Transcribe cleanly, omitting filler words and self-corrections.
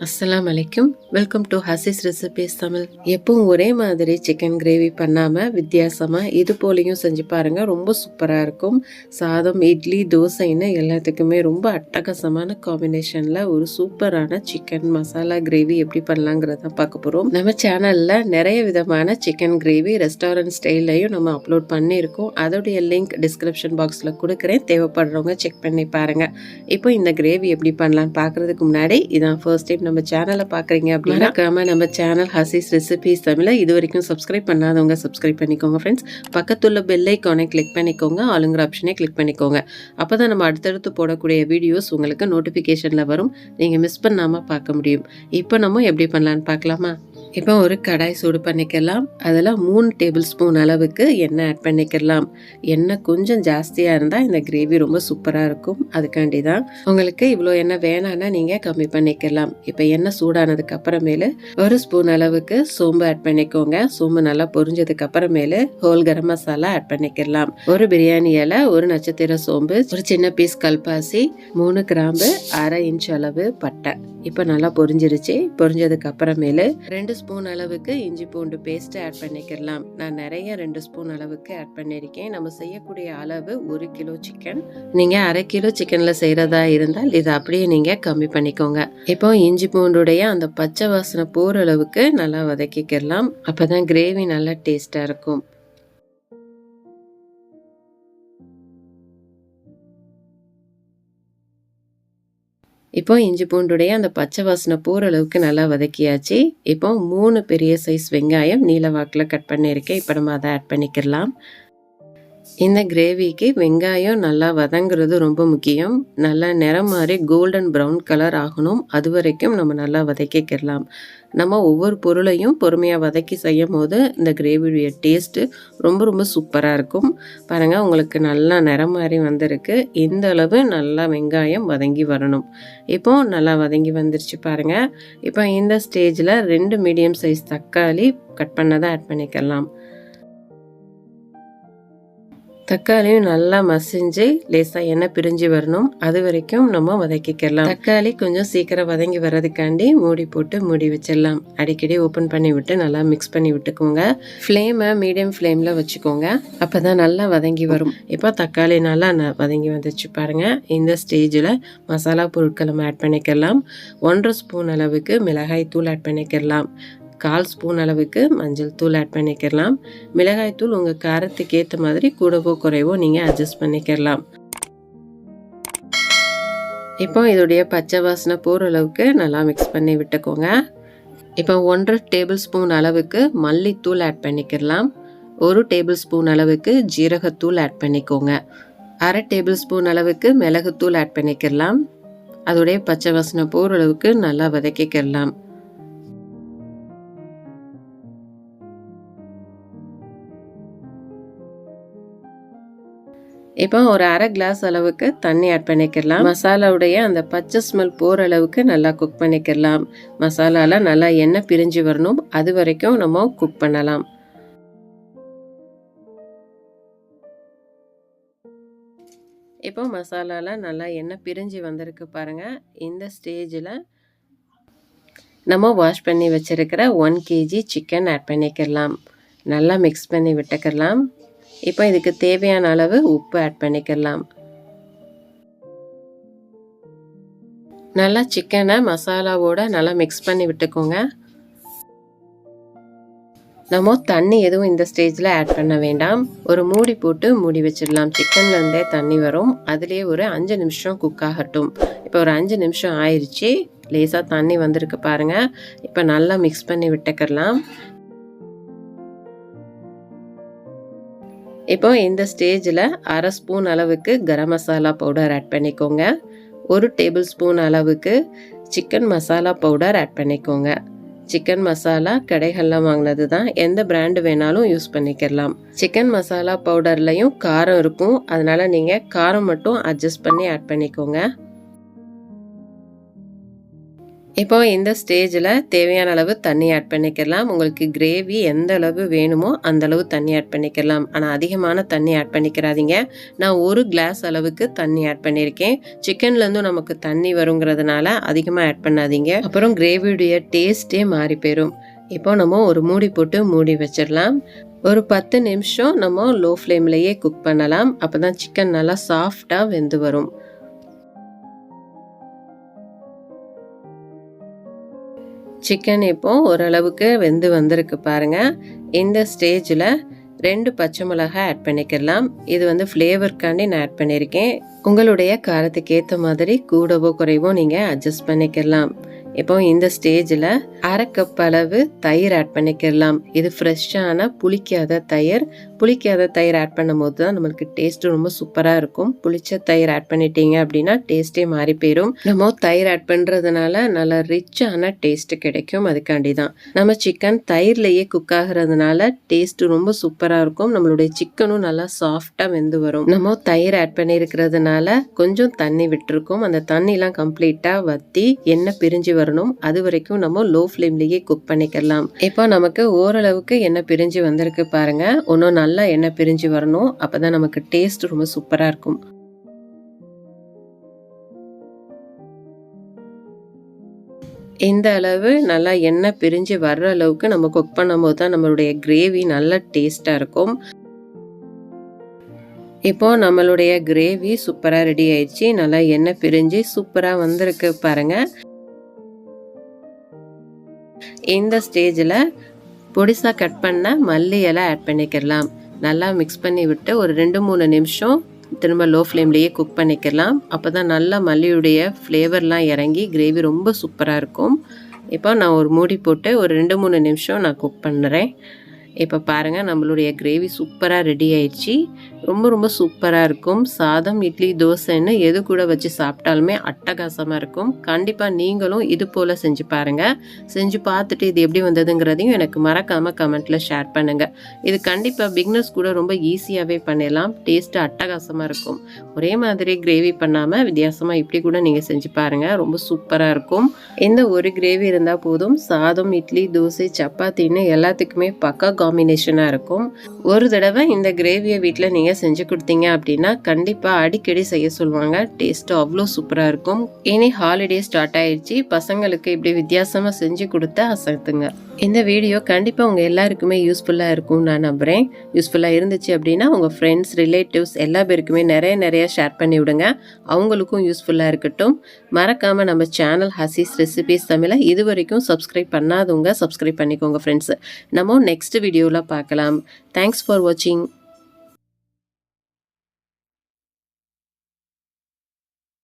அஸ்ஸலாமு அலைக்கும். Welcome to Hasee's recipes Tamil. எப்பவும் ஒரே மாதிரி சிக்கன் கிரேவி பண்ணாமல் வித்தியாசமாக இது போலையும் செஞ்சு பாருங்கள். ரொம்ப சூப்பராக இருக்கும். சாதம், இட்லி, தோசைன்னு எல்லாத்துக்குமே ரொம்ப அட்டகாசமான காம்பினேஷனில் ஒரு சூப்பரான சிக்கன் மசாலா கிரேவி எப்படி பண்ணலாங்கிறத பார்க்க போகிறோம். நம்ம சேனலில் நிறைய விதமான சிக்கன் கிரேவி ரெஸ்டாரண்ட் ஸ்டைல்லையும் நம்ம அப்லோட் பண்ணியிருக்கோம். அதோடைய லிங்க் டிஸ்கிரிப்ஷன் பாக்ஸில் கொடுக்குறேன். தேவைப்படுறவங்க செக் பண்ணி பாருங்கள். இப்போ இந்த கிரேவி எப்படி பண்ணலான்னு பார்க்குறதுக்கு முன்னாடி இதான் ஃபர்ஸ்ட் டைம் நம்ம சேனலை பார்க்குறீங்க அப்படின்னா மறக்காம நம்ம சேனல் ஹசீஸ் ரெசிபீஸ் தமிழை இது வரைக்கும் சப்ஸ்கிரைப் பண்ணாதவங்க சப்ஸ்கிரைப் பண்ணிக்கோங்க ஃப்ரெண்ட்ஸ். பக்கத்துள்ள பெல் ஐக்கானை கிளிக் பண்ணிக்கோங்க, ஆளுங்கிற ஆப்ஷனை கிளிக் பண்ணிக்கோங்க. அப்போ தான் நம்ம அடுத்தடுத்து போடக்கூடிய வீடியோஸ் உங்களுக்கு நோட்டிஃபிகேஷனில் வரும். நீங்கள் மிஸ் பண்ணாமல் பார்க்க முடியும். இப்போ நம்ம எப்படி பண்ணலான்னு பார்க்கலாமா? இப்போ ஒரு கடாய் சூடு பண்ணிக்கலாம். அதில் 3 டேபிள் ஸ்பூன் அளவுக்கு எண்ணெய் ஆட் பண்ணிக்கலாம். எண்ணெய் கொஞ்சம் ஜாஸ்தியாக இருந்தால் இந்த கிரேவி ரொம்ப சூப்பராக இருக்கும். அதுக்காண்டி தான். உங்களுக்கு இவ்வளோ எண்ணெய் வேணான்னா நீங்கள் கம்மி பண்ணிக்கலாம். இப்போ எண்ணெய் சூடானதுக்கு அப்புறமேலு 1 ஸ்பூன் அளவுக்கு சோம்பு ஆட் பண்ணிக்கோங்க. சோம்பு நல்லா பொரிஞ்சதுக்கு அப்புறமேலு ஹோல் கரம் மசாலா ஆட் பண்ணிக்கலாம். ஒரு பிரியாணி இலை, ஒரு நட்சத்திர சோம்பு, ஒரு சின்ன பீஸ் கல்பாசி, 3 கிராம்பு, 1/2 இன்ச் அளவு பட்டை. இப்போ நல்லா பொரிஞ்சிருச்சு. பொரிஞ்சதுக்கு அப்புறமேலு 2 ஸ்பூன் அளவுக்கு இஞ்சி பூண்டு பேஸ்ட் ஆட் பண்ணிக்கலாம். நான் நிறைய 2 ஸ்பூன் அளவுக்கு ஆட் பண்ணியிருக்கேன். நம்ம செய்யக்கூடிய அளவு 1 கிலோ சிக்கன். நீங்க 1/2 கிலோ சிக்கன்ல செய்யறதா இருந்தால் இதை அப்படியே நீங்க கம்மி பண்ணிக்கோங்க. இப்போ இஞ்சி பூண்டுடைய அந்த பச்சை வாசனை போற அளவுக்கு நல்லா வதக்கிக்கலாம். அப்பதான் கிரேவி நல்லா டேஸ்டா இருக்கும். இப்போ இஞ்சி பூண்டுடைய அந்த பச்சை வாசனை போகிற அளவுக்கு நல்லா வதக்கியாச்சு. இப்போ 3 பெரிய சைஸ் வெங்காயம் நீல வாக்கில் கட் பண்ணியிருக்கேன். இப்போ நம்ம அதை ஆட் பண்ணிக்கலாம். இந்த கிரேவிக்கு வெங்காயம் நல்லா வதங்குறது ரொம்ப முக்கியம். நல்லா நிறம் மாதிரி கோல்டன் ப்ரௌன் கலர் ஆகணும். அது வரைக்கும் நம்ம நல்லா வதக்கிக்கலாம். நம்ம ஒவ்வொரு பொருளையும் பொறுமையாக வதக்கி செய்யும் போது இந்த கிரேவியுடைய டேஸ்ட்டு ரொம்ப ரொம்ப சூப்பராக இருக்கும். பாருங்கள், உங்களுக்கு நல்லா நிறம் மாதிரி வந்திருக்கு. இந்த அளவு நல்லா வெங்காயம் வதங்கி வரணும். இப்போ நல்லா வதங்கி வந்துருச்சு பாருங்கள். இப்போ இந்த ஸ்டேஜில் 2 மீடியம் சைஸ் தக்காளி கட் பண்ணதை ஆட் பண்ணிக்கலாம். தக்காளியும் நல்லா மசிஞ்சு லேசாக எண்ணெய் பிரிஞ்சு வரணும். அது வரைக்கும் நம்ம வதக்கிக்கலாம். தக்காளி கொஞ்சம் சீக்கிரம் வதங்கி வர்றதுக்காண்டி மூடி போட்டு மூடி வச்சிடலாம். அடிக்கடி ஓப்பன் பண்ணி விட்டு நல்லா மிக்ஸ் பண்ணி விட்டுக்கோங்க. ஃப்ளேமை மீடியம் ஃப்ளேமில் வச்சுக்கோங்க. அப்போ தான் நல்லா வதங்கி வரும். இப்போ தக்காளி நல்லா வதங்கி வந்துச்சு பாருங்கள். இந்த ஸ்டேஜில் மசாலா பொருட்கள் நம்ம ஆட் பண்ணிக்கலாம். 1/2 ஸ்பூன் அளவுக்கு மிளகாய் தூள் ஆட் பண்ணிக்கலாம். 1/4 ஸ்பூன் அளவுக்கு மஞ்சள் தூள் ஆட் பண்ணிக்கலாம். மிளகாய் தூள் உங்கள் காரத்துக்கு ஏற்ற மாதிரி கூடவோ குறைவோ நீங்கள் அட்ஜஸ்ட் பண்ணிக்கலாம். இப்போ இதோடைய பச்சை வாசனை போகிற அளவுக்கு நல்லா மிக்ஸ் பண்ணி விட்டுக்கோங்க. இப்போ 1/2 டேபிள் ஸ்பூன் அளவுக்கு மல்லித்தூள் ஆட் பண்ணிக்கலாம். 1 டேபிள் ஸ்பூன் அளவுக்கு ஜீரகத்தூள் ஆட் பண்ணிக்கோங்க. 1/2 டேபிள் ஸ்பூன் அளவுக்கு மிளகுத்தூள் ஆட் பண்ணிக்கலாம். அதோடைய பச்சை வாசனை போகிற அளவுக்கு நல்லா வதக்கிக்கலாம். இப்போ ஒரு 1/2 கிளாஸ் அளவுக்கு தண்ணி ஆட் பண்ணிக்கலாம். மசாலாவுடைய அந்த பச்சை ஸ்மெல் போகிற அளவுக்கு நல்லா குக் பண்ணிக்கலாம். மசாலால நல்லா எண்ணெய் பிரிஞ்சு வரணும். அது வரைக்கும் நம்ம குக் பண்ணலாம். இப்போ மசாலால நல்லா எண்ணெய் பிரிஞ்சு வந்திருக்கு பாருங்க. இந்த ஸ்டேஜில் நம்ம வாஷ் பண்ணி வச்சிருக்கிற 1 kg சிக்கன் ஆட் பண்ணிக்கலாம். நல்லா மிக்ஸ் பண்ணி விட்டுக்கலாம். இப்போ இதுக்கு தேவையான அளவு உப்பு ஆட் பண்ணிக்கலாம். நல்லா சிக்கனை மசாலாவோட நல்லா மிக்ஸ் பண்ணி விட்டுக்கோங்க. நம்ம தண்ணி எதுவும் இந்த ஸ்டேஜில் ஆட் பண்ண வேண்டாம். ஒரு மூடி போட்டு மூடி வச்சிடலாம். சிக்கன்லேருந்தே தண்ணி வரும். அதுலேயே ஒரு 5 நிமிஷம் குக் ஆகட்டும். இப்போ ஒரு 5 நிமிஷம் ஆயிடுச்சு. லேசாக தண்ணி வந்திருக்கு பாருங்கள். இப்போ நல்லா மிக்ஸ் பண்ணி விட்டுக்கலாம். இப்போ இந்த ஸ்டேஜில் 1/2 ஸ்பூன் அளவுக்கு கரம் மசாலா பவுடர் ஆட் பண்ணிக்கோங்க. 1 டேபிள் ஸ்பூன் அளவுக்கு சிக்கன் மசாலா பவுடர் ஆட் பண்ணிக்கோங்க. சிக்கன் மசாலா கடைகளில் வாங்கினது தான். எந்த பிராண்டு வேணாலும் யூஸ் பண்ணிக்கலாம். சிக்கன் மசாலா பவுடர்லையும் காரம் இருக்கும். அதனால் நீங்கள் காரம் மட்டும் அட்ஜஸ்ட் பண்ணி ஆட் பண்ணிக்கோங்க. இப்போ இந்த ஸ்டேஜில் தேவையான அளவு தண்ணி ஆட் பண்ணிக்கலாம். உங்களுக்கு கிரேவி எந்த அளவு வேணுமோ அந்த அளவு தண்ணி ஆட் பண்ணிக்கலாம். ஆனால் அதிகமான தண்ணி ஆட் பண்ணிக்கிறாதீங்க. நான் 1 கிளாஸ் அளவுக்கு தண்ணி ஆட் பண்ணியிருக்கேன். சிக்கன்லேருந்தும் நமக்கு தண்ணி வருங்கிறதுனால அதிகமாக ஆட் பண்ணாதீங்க. அப்புறம் கிரேவியுடைய டேஸ்ட்டே மாறி போயிடும். இப்போ நம்ம ஒரு மூடி போட்டு மூடி வச்சிடலாம். ஒரு 10 நிமிஷம் நம்ம லோ ஃப்ளேம்லேயே குக் பண்ணலாம். அப்போ தான் சிக்கன் நல்லா சாஃப்டாக வெந்து வரும். சிக்கன் இப்போ ஓரளவுக்கு வெந்து வந்திருக்கு பாருங்க. இந்த ஸ்டேஜில் 2 பச்சை மிளகாய் ஆட் பண்ணிக்கலாம். இது வந்து ஃப்ளேவர்க்காண்டி நான் ஆட் பண்ணியிருக்கேன். உங்களுடைய காரத்துக்கு ஏற்ற மாதிரி கூடவோ குறைவோ நீங்கள் அட்ஜஸ்ட் பண்ணிக்கலாம். இப்போ இந்த ஸ்டேஜில் 1/2 கப் அளவு தயிர் ஆட் பண்ணிக்கலாம். இது ஃப்ரெஷ்ஷான புளிக்காத தயிர். புளிக்காத தயிர் ஆட் பண்ணும்போது தான் நம்மளுக்கு டேஸ்ட்டு ரொம்ப சூப்பராக இருக்கும். புளிச்ச தயிர் ஆட் பண்ணிட்டீங்க அப்படின்னா டேஸ்ட்டே மாறி போயிடும். நம்ம தயிர் ஆட் பண்ணுறதுனால நல்லா ரிச்சான டேஸ்ட்டு கிடைக்கும். அதுக்காண்டி தான் நம்ம சிக்கன் தயிர்லேயே குக் ஆகிறதுனால டேஸ்ட்டு ரொம்ப சூப்பராக இருக்கும். நம்மளுடைய சிக்கனும் நல்லா சாஃப்டாக வெந்து வரும். நம்ம தயிர் ஆட் பண்ணியிருக்கிறதுனால கொஞ்சம் தண்ணி விட்டுருக்கோம். அந்த தண்ணிலாம் கம்ப்ளீட்டாக வற்றி எண்ணெய் பிரிஞ்சு வரணும். அது வரைக்கும் நம்ம லோ ஃப்ளேம்லேயே குக் பண்ணிக்கலாம். இப்போ நமக்கு ஓரளவுக்கு எண்ணெய் பிரிஞ்சு வந்திருக்கு பாருங்க. இன்னும் நல்லா எண்ணெய் பிரிஞ்சு வரணும். அப்பதான் நமக்கு டேஸ்ட் ரொம்ப சூப்பரா இருக்கும். இந்த அளவு நல்லா எண்ணெய் பிரிஞ்சு வர்ற அளவுக்கு நம்ம குக் பண்ணும்போது தான் நம்மளுடைய கிரேவி நல்ல டேஸ்டா இருக்கும். இப்போ நம்மளுடைய கிரேவி சூப்பரா ரெடி ஆயிடுச்சு. நல்லா எண்ணெய் பிரிஞ்சு சூப்பரா வந்திருக்கு பாருங்க. இந்த ஸ்டேஜில் பொடிசா கட் பண்ண மல்லி இலை ஆட் பண்ணிக்கலாம். நல்லா மிக்ஸ் பண்ணி விட்டு ஒரு 2-3 நிமிஷம் திரும்ப லோ ஃப்ளேம்லேயே குக் பண்ணிக்கலாம். அப்போ தான் நல்லா மல்லியுடைய ஃப்ளேவர்லாம் இறங்கி கிரேவி ரொம்ப சூப்பராக இருக்கும். இப்போ நான் ஒரு மூடி போட்டு ஒரு 2-3 நிமிஷம் நான் குக் பண்ணுறேன். இப்போ பாருங்கள் நம்மளுடைய கிரேவி சூப்பராக ரெடி ஆயிடுச்சு. ரொம்ப ரொம்ப சூப்பராக இருக்கும். சாதம், இட்லி, தோசைன்னு எது கூட வச்சு சாப்பிட்டாலுமே அட்டகாசமாக இருக்கும். கண்டிப்பாக நீங்களும் இது போல் செஞ்சு பாருங்கள். செஞ்சு பார்த்துட்டு இது எப்படி வந்ததுங்கிறதையும் எனக்கு மறக்காமல் கமெண்ட்டில் ஷேர் பண்ணுங்கள். இது கண்டிப்பாக பிகினர்ஸ் கூட ரொம்ப ஈஸியாகவே பண்ணிடலாம். டேஸ்ட்டு அட்டகாசமாக இருக்கும். ஒரே மாதிரி கிரேவி பண்ணாமல் வித்தியாசமாக இப்படி கூட நீங்கள் செஞ்சு பாருங்கள். ரொம்ப சூப்பராக இருக்கும். இந்த ஒரு கிரேவி இருந்தால் போதும். சாதம், இட்லி, தோசை, சப்பாத்தின்னு எல்லாத்துக்குமே பக்கா காம்பினேஷனாக இருக்கும். ஒரு தடவை இந்த கிரேவியை வீட்டில் நீங்கள் செஞ்சு கொடுத்தீங்க அப்படின்னா கண்டிப்பாக அடிக்கடி செய்ய சொல்லுவாங்க. டேஸ்ட்டு அவ்வளோ சூப்பராக இருக்கும். இனி ஹாலிடே ஸ்டார்ட் ஆயிடுச்சு. பசங்களுக்கு இப்படி வித்தியாசமாக செஞ்சு கொடுத்து அசத்துங்க. இந்த வீடியோ கண்டிப்பாக உங்கள் எல்லாருக்குமே யூஸ்ஃபுல்லாக இருக்கும்னு நான் நம்புகிறேன். யூஸ்ஃபுல்லாக இருந்துச்சு அப்படின்னா உங்கள் ஃப்ரெண்ட்ஸ், ரிலேட்டிவ்ஸ் எல்லா பேருக்குமே நிறைய ஷேர் பண்ணி விடுங்க. அவங்களுக்கும் யூஸ்ஃபுல்லாக இருக்கட்டும். மறக்காமல் நம்ம சேனல் ஹசீஸ் ரெசிபீஸ் தமிழை இது வரைக்கும் சப்ஸ்கிரைப் பண்ணாதவங்க சப்ஸ்கிரைப் பண்ணிக்கோங்க ஃப்ரெண்ட்ஸ். நம்ம நெக்ஸ்ட் வீடியோவில் பார்க்கலாம். தேங்க்ஸ் ஃபார் வாட்சிங்.